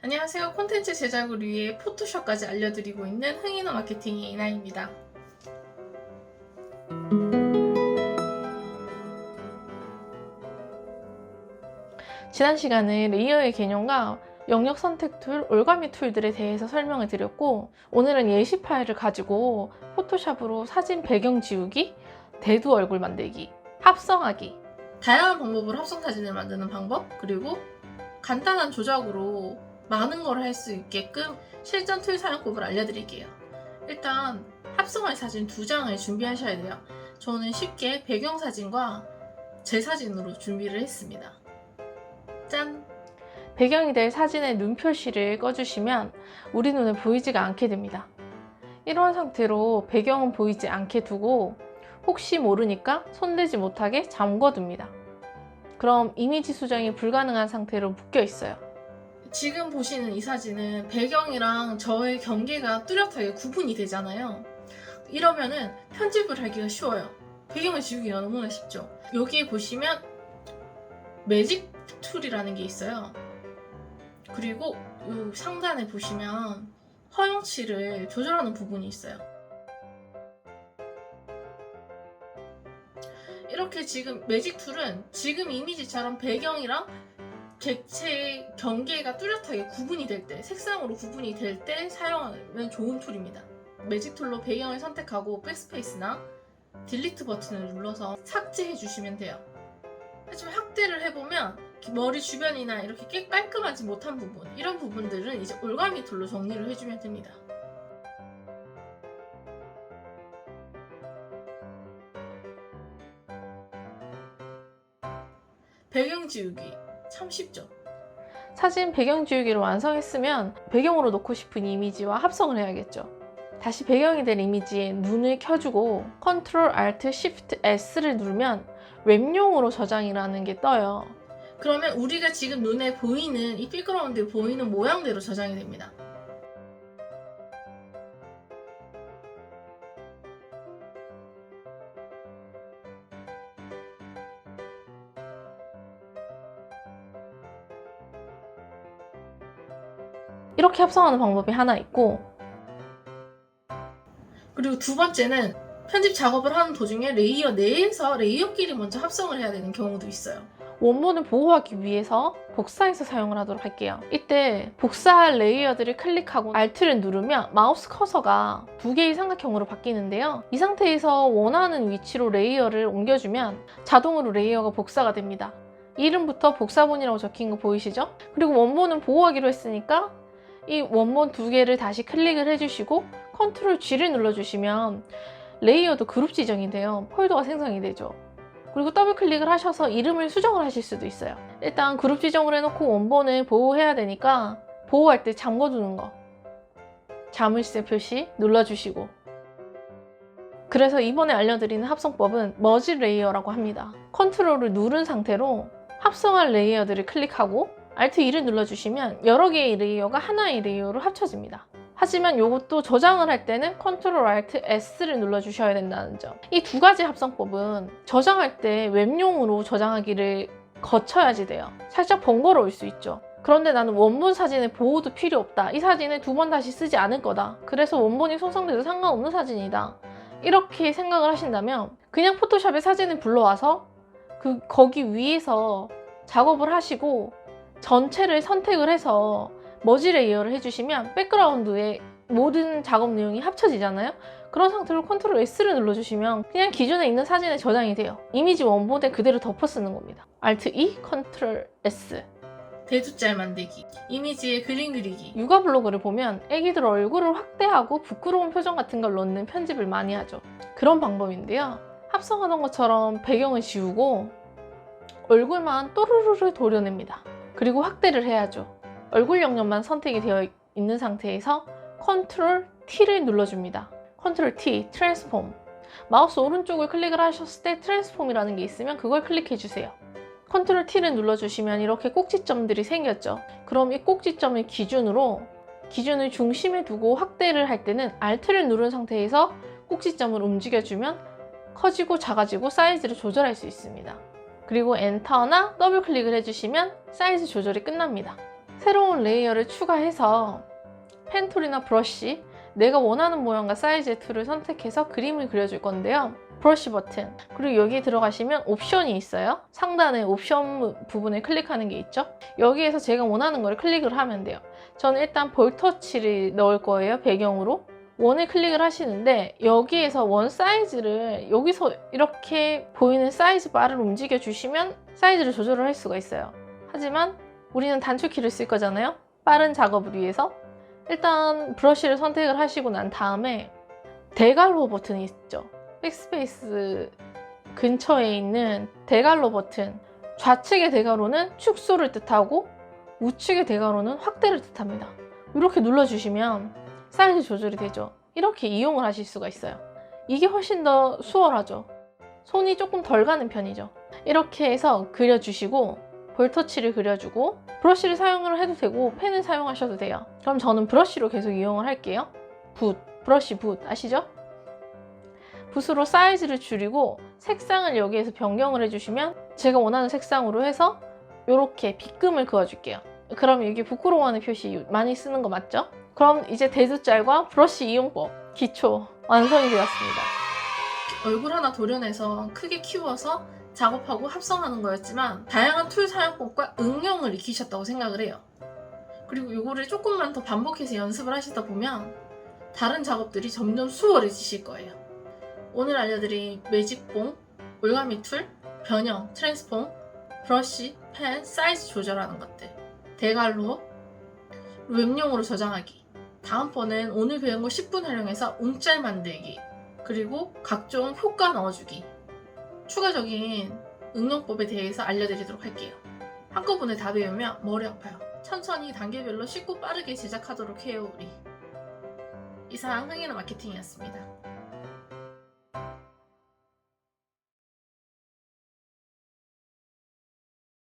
안녕하세요. 콘텐츠 제작을 위해 포토샵까지 알려드리고 있는 흥인호 마케팅의 이나입니다. 지난 시간에 레이어의 개념과 영역 선택 툴, 올가미 툴들에 대해서 설명을 드렸고, 오늘은 예시 파일을 가지고 포토샵으로 사진 배경 지우기, 대두 얼굴 만들기, 합성하기, 다양한 방법으로 합성 사진을 만드는 방법, 그리고 간단한 조작으로 많은 걸 할 수 있게끔 실전 툴 사용법을 알려드릴게요. 일단 합성할 사진 2장을 준비하셔야 돼요. 저는 쉽게 배경사진과 제 사진으로 준비를 했습니다. 짠! 배경이 될 사진의 눈 표시를 꺼주시면 우리 눈에 보이지가 않게 됩니다. 이런 상태로 배경은 보이지 않게 두고 혹시 모르니까 손대지 못하게 잠궈둡니다. 그럼 이미지 수정이 불가능한 상태로 묶여 있어요. 지금 보시는 이 사진은 배경이랑 저의 경계가 뚜렷하게 구분이 되잖아요. 이러면은 편집을 하기가 쉬워요. 배경을 지우기가 너무나 쉽죠. 여기 보시면 매직 툴이라는 게 있어요. 그리고 이 상단에 보시면 허용치를 조절하는 부분이 있어요. 이렇게 지금 매직 툴은 지금 이미지처럼 배경이랑 객체의 경계가 뚜렷하게 구분이 될 때, 색상으로 구분이 될 때 사용하면 좋은 툴입니다. 매직 툴로 배경을 선택하고 백스페이스나 딜리트 버튼을 눌러서 삭제해 주시면 돼요. 하지만 확대를 해보면 머리 주변이나 이렇게 깔끔하지 못한 부분, 이런 부분들은 이제 올가미 툴로 정리를 해주면 됩니다. 배경 지우기 참 쉽죠? 사진 배경 지우기를 완성했으면 배경으로 놓고 싶은 이미지와 합성을 해야겠죠. 다시 배경이 된 이미지에 눈을 켜주고 Ctrl Alt Shift S를 누르면 웹용으로 저장이라는 게 떠요. 그러면 우리가 지금 눈에 보이는 이 백그라운드에 보이는 모양대로 저장이 됩니다. 이렇게 합성하는 방법이 하나 있고, 그리고 두 번째는 편집 작업을 하는 도중에 레이어 내에서 레이어끼리 먼저 합성을 해야 되는 경우도 있어요. 원본을 보호하기 위해서 복사해서 사용을 하도록 할게요. 이때 복사할 레이어들을 클릭하고 Alt를 누르면 마우스 커서가 2개의 삼각형으로 바뀌는데요. 이 상태에서 원하는 위치로 레이어를 옮겨주면 자동으로 레이어가 복사가 됩니다. 이름부터 복사본이라고 적힌 거 보이시죠? 그리고 원본은 보호하기로 했으니까 이 원본 2개를 다시 클릭을 해주시고 Ctrl G를 눌러주시면 레이어도 그룹 지정이 돼요. 폴더가 생성이 되죠. 그리고 더블 클릭을 하셔서 이름을 수정을 하실 수도 있어요. 일단 그룹 지정을 해놓고 원본을 보호해야 되니까 보호할 때 잠궈두는 거, 자물쇠 표시 눌러주시고, 그래서 이번에 알려드리는 합성법은 머지 레이어라고 합니다. 컨트롤을 누른 상태로 합성할 레이어들을 클릭하고 Alt 2를 눌러주시면 여러 개의 레이어가 하나의 레이어로 합쳐집니다. 하지만 이것도 저장을 할 때는 Ctrl Alt S를 눌러주셔야 된다는 점. 이 2가지 합성법은 저장할 때 웹용으로 저장하기를 거쳐야지 돼요. 살짝 번거로울 수 있죠. 그런데 나는 원본 사진의 보호도 필요 없다. 이 사진을 2번 다시 쓰지 않을 거다. 그래서 원본이 손상돼도 상관없는 사진이다. 이렇게 생각을 하신다면 그냥 포토샵에 사진을 불러와서 거기 위에서 작업을 하시고 전체를 선택을 해서 머지 레이어를 해주시면 백그라운드에 모든 작업 내용이 합쳐지잖아요. 그런 상태로 Ctrl S를 눌러주시면 그냥 기존에 있는 사진에 저장이 돼요. 이미지 원본에 그대로 덮어 쓰는 겁니다. Alt E, Ctrl S. 대두짤 만들기, 이미지에 그림 그리기. 육아 블로그를 보면 애기들 얼굴을 확대하고 부끄러운 표정 같은 걸 넣는 편집을 많이 하죠. 그런 방법인데요. 합성하던 것처럼 배경을 지우고 얼굴만 또르르르 도려냅니다. 그리고 확대를 해야죠. 얼굴 영역만 선택이 되어 있는 상태에서 Ctrl T를 눌러줍니다. Ctrl T, 트랜스폼. 마우스 오른쪽을 클릭을 하셨을 때 트랜스폼이라는 게 있으면 그걸 클릭해주세요. Ctrl T를 눌러주시면 이렇게 꼭지점들이 생겼죠. 그럼 이 꼭지점을 기준을 중심에 두고 확대를 할 때는 Alt를 누른 상태에서 꼭지점을 움직여주면 커지고 작아지고 사이즈를 조절할 수 있습니다. 그리고 엔터나 더블 클릭을 해주시면 사이즈 조절이 끝납니다. 새로운 레이어를 추가해서 펜툴이나 브러쉬, 내가 원하는 모양과 사이즈의 툴을 선택해서 그림을 그려줄 건데요. 브러쉬 버튼, 그리고 여기에 들어가시면 옵션이 있어요. 상단에 옵션 부분을 클릭하는 게 있죠. 여기에서 제가 원하는 거를 클릭을 하면 돼요. 저는 일단 볼터치를 넣을 거예요. 배경으로. 원을 클릭을 하시는데 여기에서 원 사이즈를 여기서 이렇게 보이는 사이즈 바를 움직여 주시면 사이즈를 조절을 할 수가 있어요. 하지만 우리는 단축키를 쓸 거잖아요. 빠른 작업을 위해서. 일단 브러쉬를 선택을 하시고 난 다음에 대괄호 버튼이 있죠. 백스페이스 근처에 있는 대괄호 버튼, 좌측의 대괄호는 축소를 뜻하고 우측의 대괄호는 확대를 뜻합니다. 이렇게 눌러주시면 사이즈 조절이 되죠. 이렇게 이용을 하실 수가 있어요. 이게 훨씬 더 수월하죠. 손이 조금 덜 가는 편이죠. 이렇게 해서 그려주시고 볼터치를 그려주고 브러쉬를 사용을 해도 되고 펜을 사용하셔도 돼요. 그럼 저는 브러쉬로 계속 이용을 할게요. 브러쉬 붓 아시죠? 붓으로 사이즈를 줄이고 색상을 여기에서 변경을 해주시면 제가 원하는 색상으로 해서 이렇게 빗금을 그어줄게요. 그럼 여기 부끄러워하는 표시 많이 쓰는 거 맞죠? 그럼 이제 대두짤과 브러쉬 이용법 기초 완성이 되었습니다. 얼굴 하나 도려내서 크게 키워서 작업하고 합성하는 거였지만 다양한 툴 사용법과 응용을 익히셨다고 생각을 해요. 그리고 이거를 조금만 더 반복해서 연습을 하시다 보면 다른 작업들이 점점 수월해지실 거예요. 오늘 알려드린 매직봉, 올가미 툴, 변형, 트랜스폼, 브러쉬, 펜, 사이즈 조절하는 것들, 대괄호, 웹용으로 저장하기. 다음번엔 오늘 배운 거 10분 활용해서 움짤 만들기, 그리고 각종 효과 넣어주기, 추가적인 응용법에 대해서 알려드리도록 할게요. 한꺼번에 다 배우면 머리 아파요. 천천히 단계별로 쉽고 빠르게 제작하도록 해요 우리. 이상 흥이나 마케팅이었습니다.